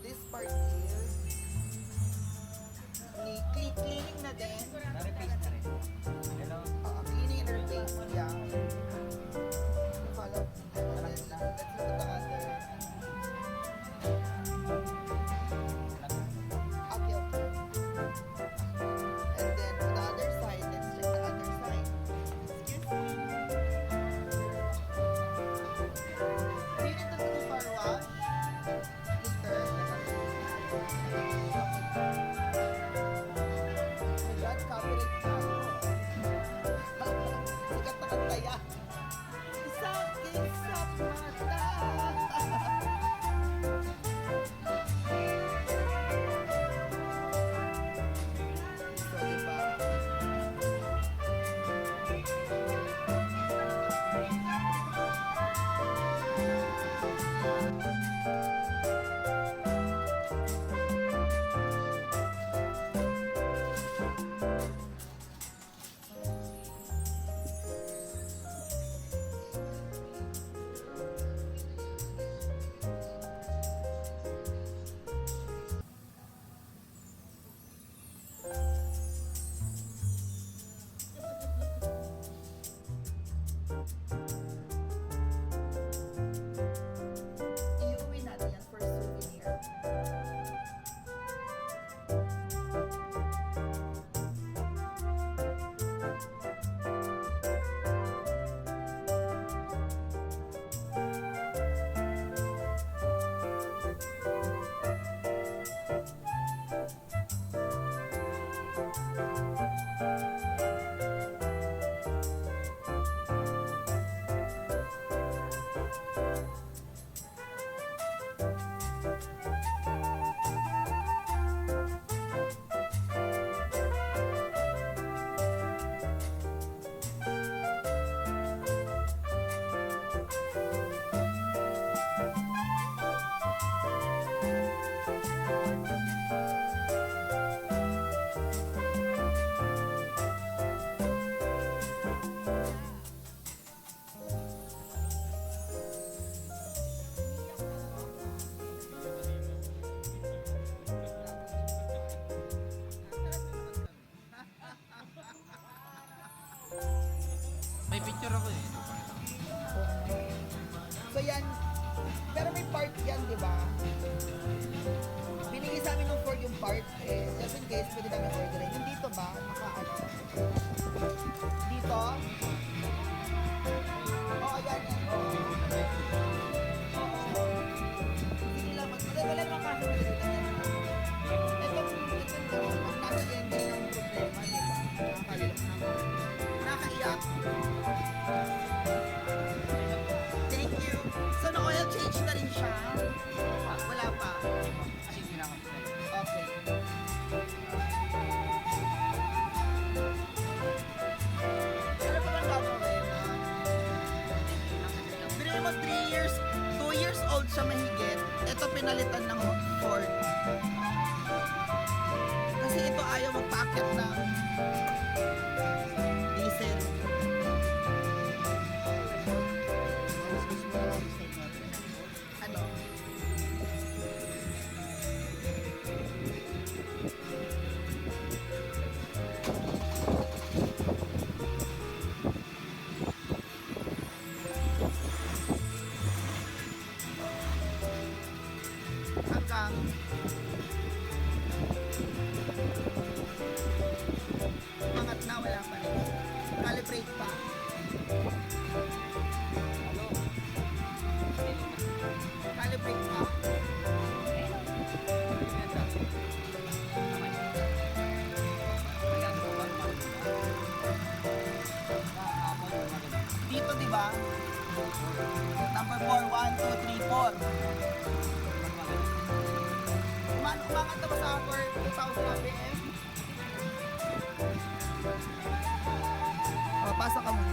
this part is cleaning na din. Na-repaste na rin. Hello? Cleaning and replace, yeah. Follow. Let's look at the other. Okay, okay. And then to the other side, let's check the other side. Excuse me. Do you need to do car wash? Later. My God, copyright na ako. Sikat na kanta yan. Sakit sa mata. So, diba? Iuwi natin yan for souvenir. May picture ako eh. So yan, pero may part yan, di ba? Binigay sa amin ng Ford yung part, eh, just in case, pwede namin orderin. Yung dito ba, naka-ano? Dito? Oo, yan yan. Oo. Hindi nila wala naman kaso na dito yan. Ito, pag nasa ending ng problema, di ba? Nakakalok naman. Nakaiyak. Thank you. So, na-oil change na rin siya? Wala pa. Kasi hindi na ako Okay. Ano pa bang gagawin? Bili mo 3 years, 2 years old siya mahigit. Ito pinalitan ng Ford. Kasi ito ayaw magpa-akyat ng diesel. Ano? Hanggang umangat na, wala pa rin. Calibrate pa. Calibrate pa. Dito, di ba? Number 4, 1, 2, 3, 4. Umangat na ba sa 4,000 RPM? Pasok ka muna.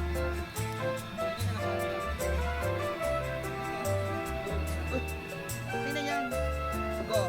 Uy, hindi na yan. Go.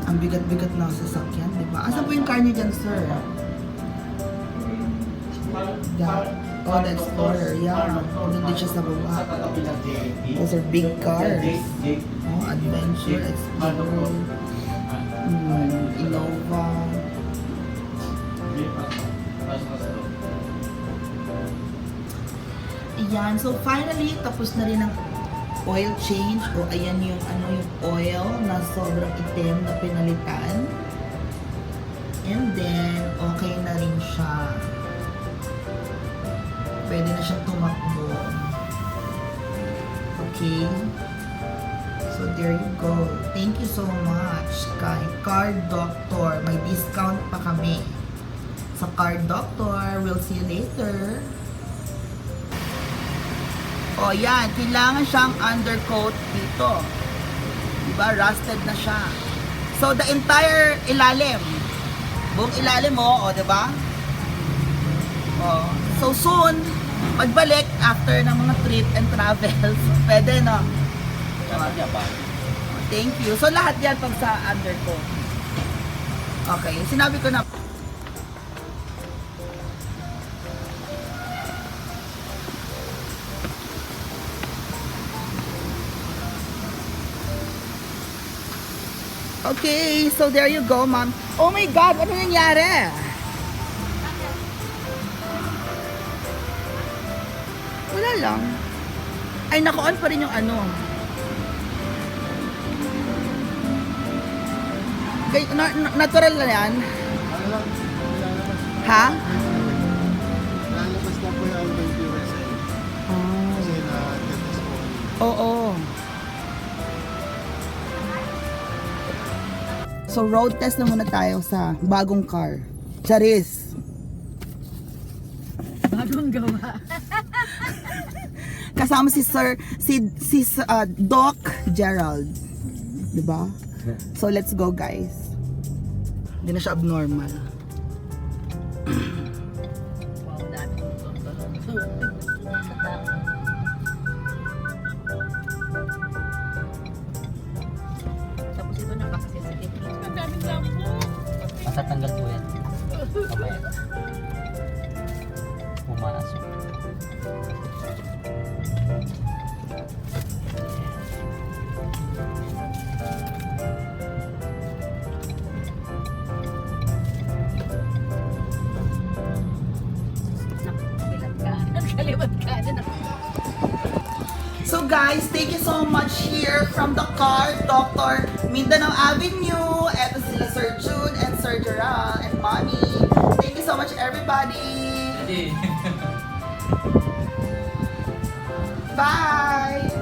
Ang bigat-bigat ng sasakyan, di ba? Asan po yung car niyo dyan, sir? Yeah. Oh, the Explorer, yeah. Nandun siya sa baba. Those are big cars. Oh, Adventure, Explorer, Innova. Ayan, so finally, tapos na rin ang oil change. O ayan yung yung oil na sobrang itim na pinalitan. And then, okay na rin siya. Pwede na siyang tumakbo. Okay. So there you go. Thank you so much kay Car Doctor. May discount pa kami sa Car Doctor. We'll see you later. O yan, kailangan siyang undercoat dito. Diba? Rusted na siya. So the entire ilalim. Buong ilalim mo, o diba? O. So soon, pagbalik after ng mga trip and travels, pwede no? Thank you. So lahat yan pag sa undercoat. Okay, sinabi ko na. Okay, so there you go, ma'am. Oh my God, ano nangyari? Wala lang. Ay, naka-on pa rin yung ano. Okay, natural na yan? Ha? Lalabas na po yung Albay USA. Kasi na-test po. Oo. So road test na muna tayo sa bagong car. Charis. Bagong gawa. Kasama si Doc Gerald. 'Di ba? So let's go, guys. Hindi na siya abnormal. Wow, dami kong tonton. Tapos ito napaka-sensitive. Ang daming lampo. Matatanggal po yan. Mamaya. Pumasok. Kaliwat kanan. So guys, thank you so much here from the Car Doctor Mindanao Avenue. Eto sila Sir June and Sir Gerald and Mommy. Thank you so much, everybody. Bye!